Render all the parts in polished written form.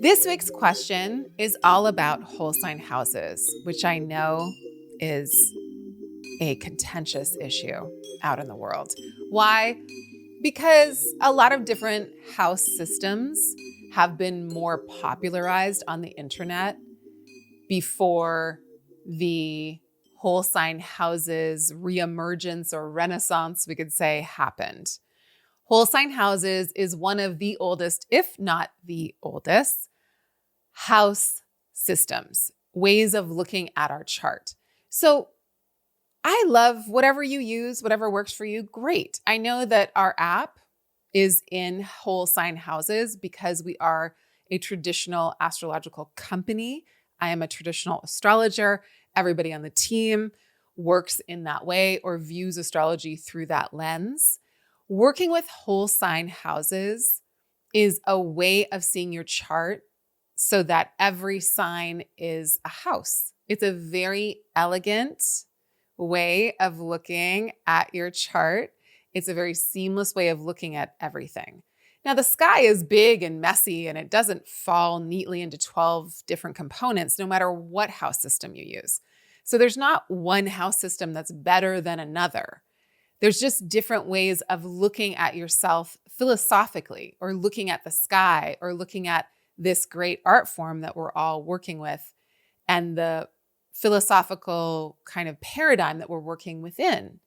This week's question is all about whole sign houses, which I know is a contentious issue out in the world. Why? Because a lot of different house systems have been more popularized on the internet before the whole sign houses reemergence or renaissance, we could say, happened. Whole sign houses is one of the oldest, if not the oldest, house systems, ways of looking at our chart. So I love whatever you use, whatever works for you, great. I know that our app is in whole sign houses because we are a traditional astrological company. I am a traditional astrologer. Everybody on the team works in that way or views astrology through that lens. Working with whole sign houses is a way of seeing your chart so that every sign is a house. It's a very elegant way of looking at your chart. It's a very seamless way of looking at everything. Now, the sky is big and messy, and it doesn't fall neatly into 12 different components, no matter what house system you use. So there's not one house system that's better than another. There's just different ways of looking at yourself philosophically, or looking at the sky, or looking at this great art form that we're all working with, and the philosophical kind of paradigm that we're working within.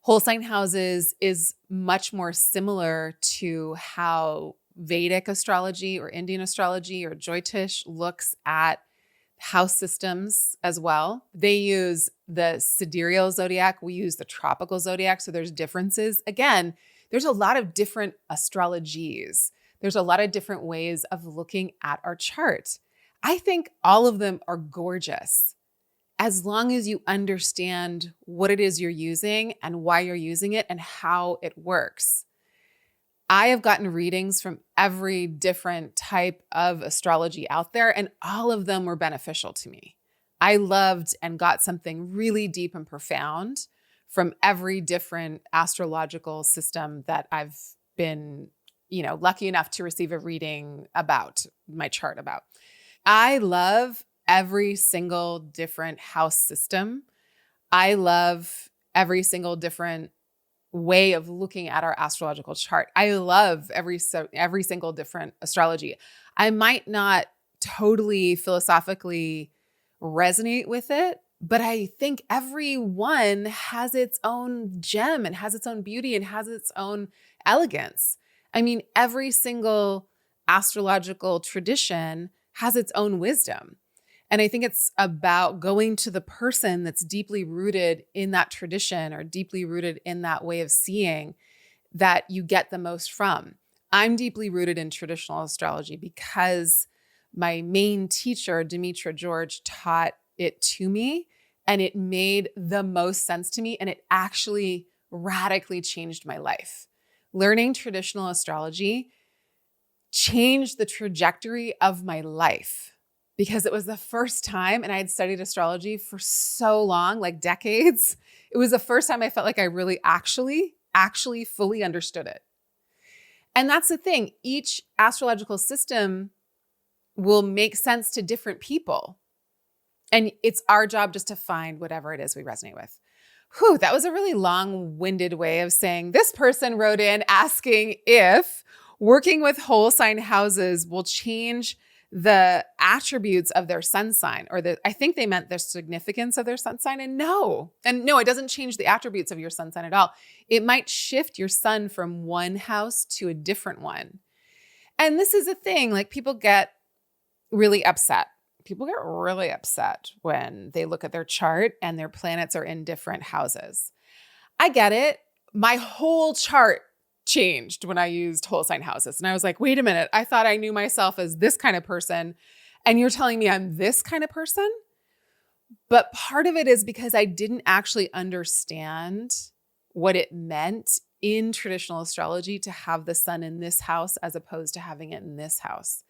Whole sign houses is much more similar to how Vedic astrology or Indian astrology or Jyotish looks at house systems as well. They use the sidereal zodiac. We use the tropical zodiac. So there's differences. Again, there's a lot of different astrologies. There's a lot of different ways of looking at our chart. I think all of them are gorgeous, as long as you understand what it is you're using and why you're using it and how it works. I have gotten readings from every different type of astrology out there, and all of them were beneficial to me. I loved and got something really deep and profound from every different astrological system that I've been, lucky enough to receive a reading about, my chart about. I love every single different house system. I love every single different way of looking at our astrological chart. I love every single different astrology. I might not totally philosophically resonate with it, but I think every one has its own gem and has its own beauty and has its own elegance. I mean, every single astrological tradition has its own wisdom. And I think it's about going to the person that's deeply rooted in that tradition or deeply rooted in that way of seeing that you get the most from. I'm deeply rooted in traditional astrology because my main teacher, Demetra George, taught it to me, and it made the most sense to me, and it actually radically changed my life. Learning traditional astrology changed the trajectory of my life, because it was the first time, and I had studied astrology for so long, like decades. It was the first time I felt like I really actually fully understood it. And that's the thing. Each astrological system will make sense to different people. And it's our job just to find whatever it is we resonate with. Whew, that was a really long-winded way of saying this person wrote in asking if working with whole sign houses will change the attributes of their sun sign, or I think they meant the significance of their sun sign. And no, it doesn't change the attributes of your sun sign at all. It might shift your sun from one house to a different one. And this is a thing, like people get really upset. People get really upset when they look at their chart and their planets are in different houses. I get it. My whole chart changed when I used whole sign houses. And I was like, wait a minute, I thought I knew myself as this kind of person, and you're telling me I'm this kind of person? But part of it is because I didn't actually understand what it meant in traditional astrology to have the sun in this house as opposed to having it in this house.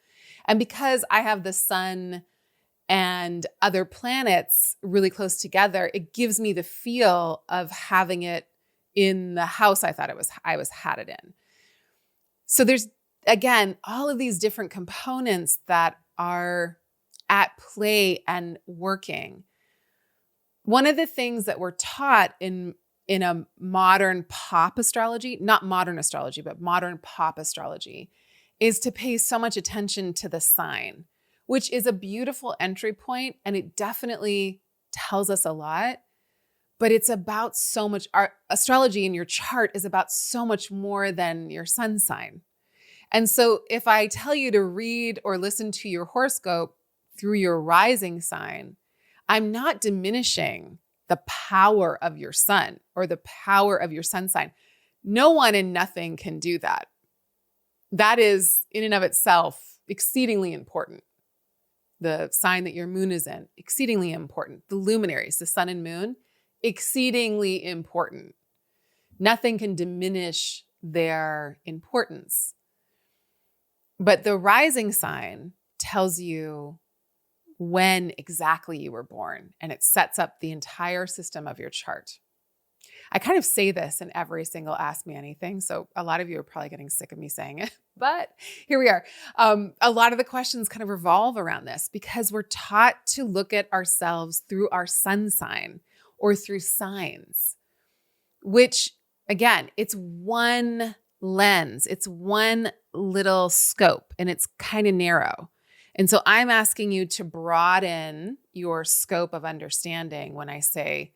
And because I have the sun and other planets really close together, it gives me the feel of having it in the house I thought I was had it in. So there's again, all of these different components that are at play and working. One of the things that we're taught in a modern pop astrology, not modern astrology, but modern pop astrology, is to pay so much attention to the sign, which is a beautiful entry point, and it definitely tells us a lot. But it's about so much. Our astrology in your chart is about so much more than your sun sign. And so if I tell you to read or listen to your horoscope through your rising sign, I'm not diminishing the power of your sun or the power of your sun sign. No one and nothing can do that. That is, in and of itself, exceedingly important. The sign that your moon is in, exceedingly important. The luminaries, the sun and moon, exceedingly important. Nothing can diminish their importance. But the rising sign tells you when exactly you were born, and it sets up the entire system of your chart. I kind of say this in every single Ask Me Anything, so a lot of you are probably getting sick of me saying it, but here we are. A lot of the questions kind of revolve around this because we're taught to look at ourselves through our sun sign or through signs, which, again, it's one lens. It's one little scope, and it's kind of narrow. And so I'm asking you to broaden your scope of understanding when I say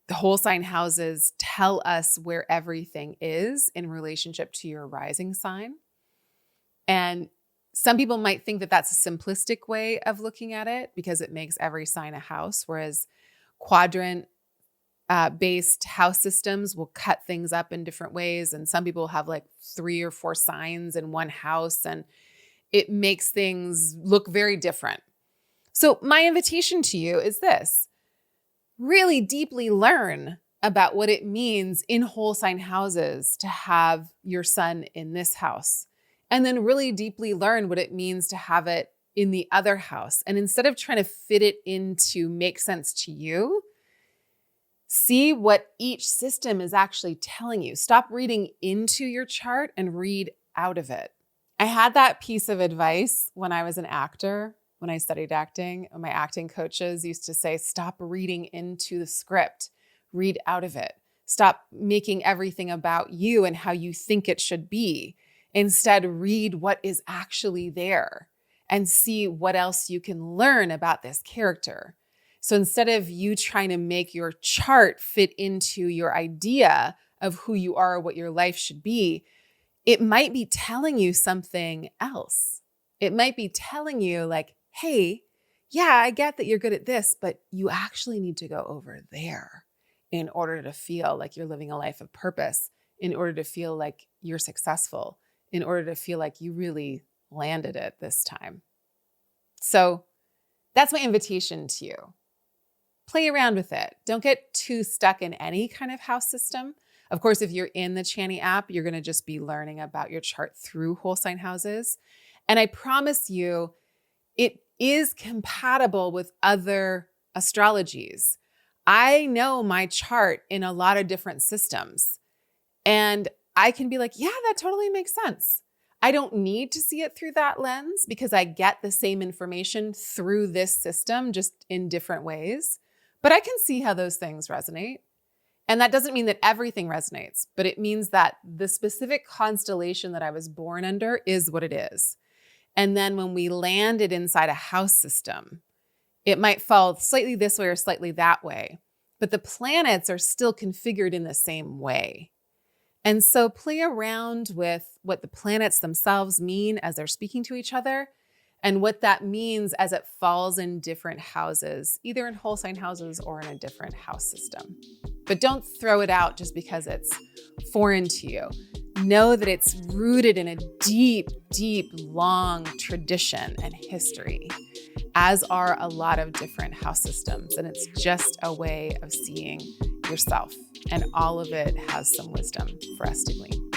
the whole sign houses tell us where everything is in relationship to your rising sign. And some people might think that that's a simplistic way of looking at it because it makes every sign a house, whereas quadrant based house systems will cut things up in different ways. And some people have like 3 or 4 signs in one house, and it makes things look very different. So my invitation to you is this: really deeply learn about what it means in whole sign houses to have your sun in this house, and then really deeply learn what it means to have it in the other house. And instead of trying to fit it into make sense to you, see what each system is actually telling you. Stop reading into your chart and read out of it. I had that piece of advice when I was an actor, when I studied acting. My acting coaches used to say, stop reading into the script, read out of it. Stop making everything about you and how you think it should be. Instead, read what is actually there and see what else you can learn about this character. So instead of you trying to make your chart fit into your idea of who you are or what your life should be, it might be telling you something else. It might be telling you like, hey, yeah, I get that you're good at this, but you actually need to go over there in order to feel like you're living a life of purpose, in order to feel like you're successful, in order to feel like you really landed it this time. So that's my invitation to you. Play around with it. Don't get too stuck in any kind of house system. Of course, if you're in the Chani app, you're going to just be learning about your chart through whole sign houses. And I promise you, it is compatible with other astrologies. I know my chart in a lot of different systems, and I can be like, yeah, that totally makes sense. I don't need to see it through that lens because I get the same information through this system, just in different ways. But I can see how those things resonate. And that doesn't mean that everything resonates, but it means that the specific constellation that I was born under is what it is. And then when we landed inside a house system, it might fall slightly this way or slightly that way, but the planets are still configured in the same way. And so play around with what the planets themselves mean as they're speaking to each other, and what that means as it falls in different houses, either in whole sign houses or in a different house system. But don't throw it out just because it's foreign to you. Know that it's rooted in a deep, deep, long tradition and history, as are a lot of different house systems. And it's just a way of seeing yourself. And all of it has some wisdom for us to glean.